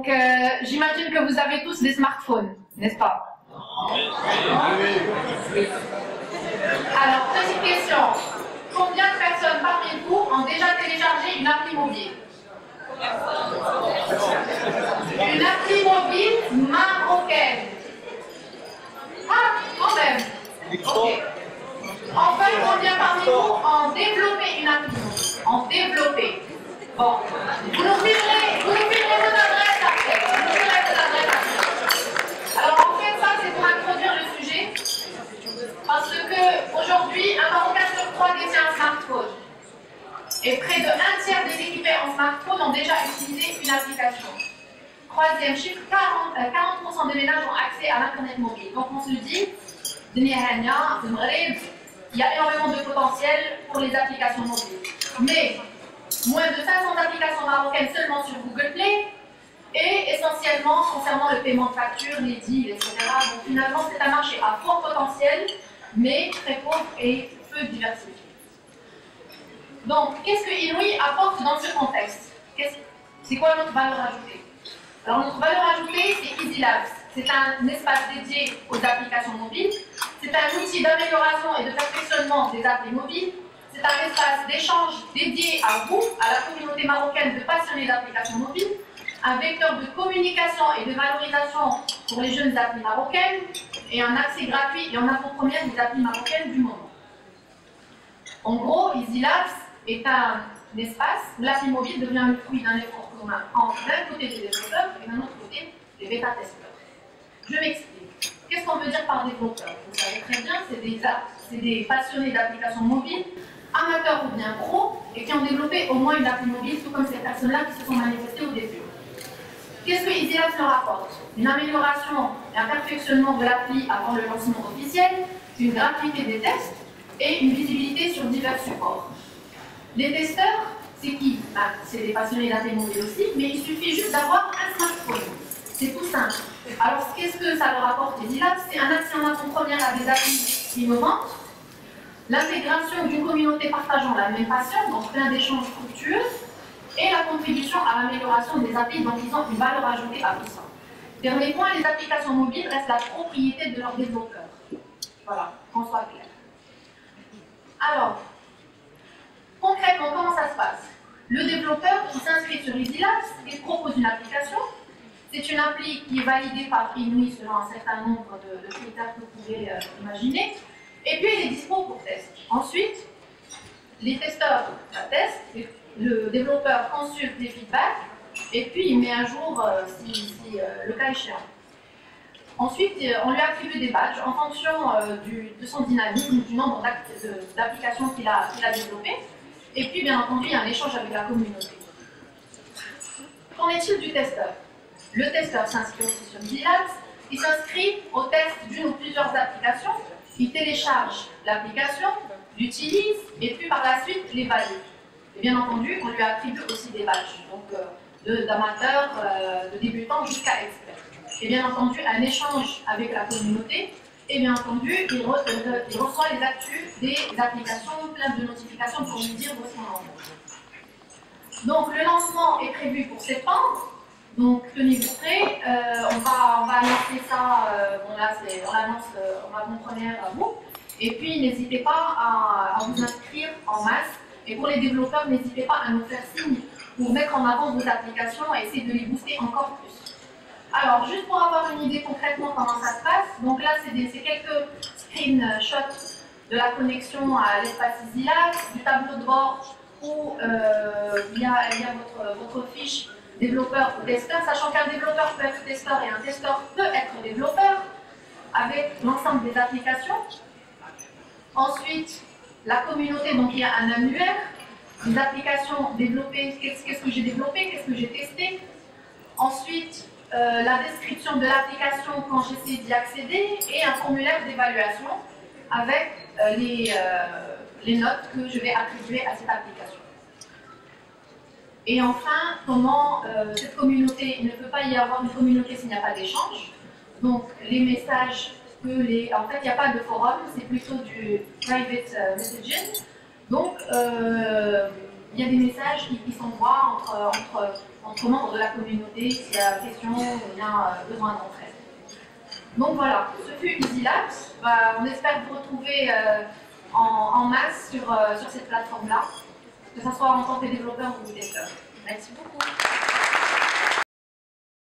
Donc, j'imagine que vous avez tous des smartphones, n'est-ce pas? Alors, petite question. Combien de personnes parmi vous ont déjà téléchargé une appli mobile? Une appli mobile marocaine. Ah, quand même. Okay. Enfin, combien parmi vous ont développé une appli? Ont développé. Bon, vous nous filmerez vos adresses après. Alors en fait, ça c'est pour introduire le sujet. Parce que aujourd'hui, un Marocain sur 3 détient un smartphone. Et près de 1/3 des équipés en smartphone ont déjà utilisé une application. Troisième chiffre, 40% des ménages ont accès à l'internet mobile. Donc on se dit, il y a énormément de potentiel pour les applications mobiles. Mais moins de 500 applications marocaines seulement sur Google Play et essentiellement concernant le paiement de factures, les deals, etc. Donc finalement c'est un marché à fort potentiel mais très pauvre et peu diversifié. Donc qu'est-ce que Inouï apporte dans ce contexte? C'est quoi notre valeur ajoutée? Alors notre valeur ajoutée c'est Easy Labs. C'est un espace dédié aux applications mobiles. C'est un outil d'amélioration et de perfectionnement des applis mobiles. C'est un espace d'échange dédié à vous, à la communauté marocaine de passionnés d'applications mobiles, un vecteur de communication et de valorisation pour les jeunes applis marocaines, et un accès gratuit et en avant-première des applis marocaines du moment. En gros, Easy Labs est un espace où l'appli mobile devient le fruit d'un effort commun entre d'un côté des développeurs et d'un autre côté des bêta-testeurs. Je m'explique. Qu'est-ce qu'on veut dire par développeur? Vous savez très bien, c'est des passionnés d'applications mobiles, amateurs ou bien pros, et qui ont développé au moins une appli mobile, tout comme ces personnes-là qui se sont manifestées au début. Qu'est-ce que Easy Labs leur apporte? Une amélioration et un perfectionnement de l'appli avant le lancement officiel, une gratuité des tests et une visibilité sur divers supports. Les testeurs, c'est qui? C'est des passionnés d'appli mobile aussi, mais il suffit juste d'avoir un smartphone. C'est tout simple. Alors, qu'est-ce que ça leur apporte Easy Labs? C'est un accès en avant-première à des applis innovantes, l'intégration d'une communauté partageant la même passion, donc plein d'échanges fructueux, et la contribution à l'amélioration des applis dont ils ont une valeur ajoutée à tout ça. Dernier point, les applications mobiles restent la propriété de leurs développeurs. Voilà, qu'on soit clair. Alors, concrètement, comment ça se passe? Le développeur qui s'inscrit sur Easy Labs et propose une application. C'est une appli qui est validée par Inouï selon un certain nombre de critères que vous pouvez imaginer. Et puis, elle est dispo pour test. Ensuite, les testeurs la testent, le développeur consulte les feedbacks, et puis il met à jour le cas échéant. Ensuite, on lui attribue des badges en fonction de son dynamisme, du nombre d'applications qu'il a développées. Et puis, bien entendu, il y a un échange avec la communauté. Qu'en est-il du testeur? Le testeur s'inscrit aussi sur Easy Labs, il s'inscrit au test d'une ou plusieurs applications, il télécharge l'application, l'utilise, et puis par la suite les valide. Et bien entendu, on lui attribue aussi des badges, donc d'amateurs, de débutants jusqu'à experts. Et bien entendu, un échange avec la communauté, et bien entendu, il reçoit les actus des applications, plein de notifications pour lui dire où est-ce qu'on en est. Donc le lancement est prévu pour septembre. Donc, tenez-vous prêts, on va annoncer ça, bon là, on l'annonce en avant-première à vous. Et puis, n'hésitez pas à vous inscrire en masse. Et pour les développeurs, n'hésitez pas à nous faire signe pour mettre en avant vos applications et essayer de les booster encore plus. Alors, juste pour avoir une idée concrètement comment ça se passe, donc là, c'est quelques screenshots de la connexion à l'espace Easy Labs, du tableau de bord où il y a votre fiche développeur ou testeur, sachant qu'un développeur peut être testeur et un testeur peut être développeur avec l'ensemble des applications. Ensuite, la communauté, donc il y a un annuaire, des applications développées, qu'est-ce que j'ai développé, qu'est-ce que j'ai testé. Ensuite, la description de l'application quand j'essaie d'y accéder et un formulaire d'évaluation avec les notes que je vais attribuer à cette application. Et enfin, comment cette communauté, il ne peut pas y avoir une communauté s'il n'y a pas d'échange. Donc, les messages en fait, il n'y a pas de forum, c'est plutôt du private messaging. Donc, il y a des messages qui s'envoient entre entre membres de la communauté s'il y a question ou bien besoin d'entraide. Donc voilà, ce fut Easy Labs. On espère vous retrouver en masse sur cette plateforme-là, que ce soit en tant que développeur ou testeur. Merci beaucoup.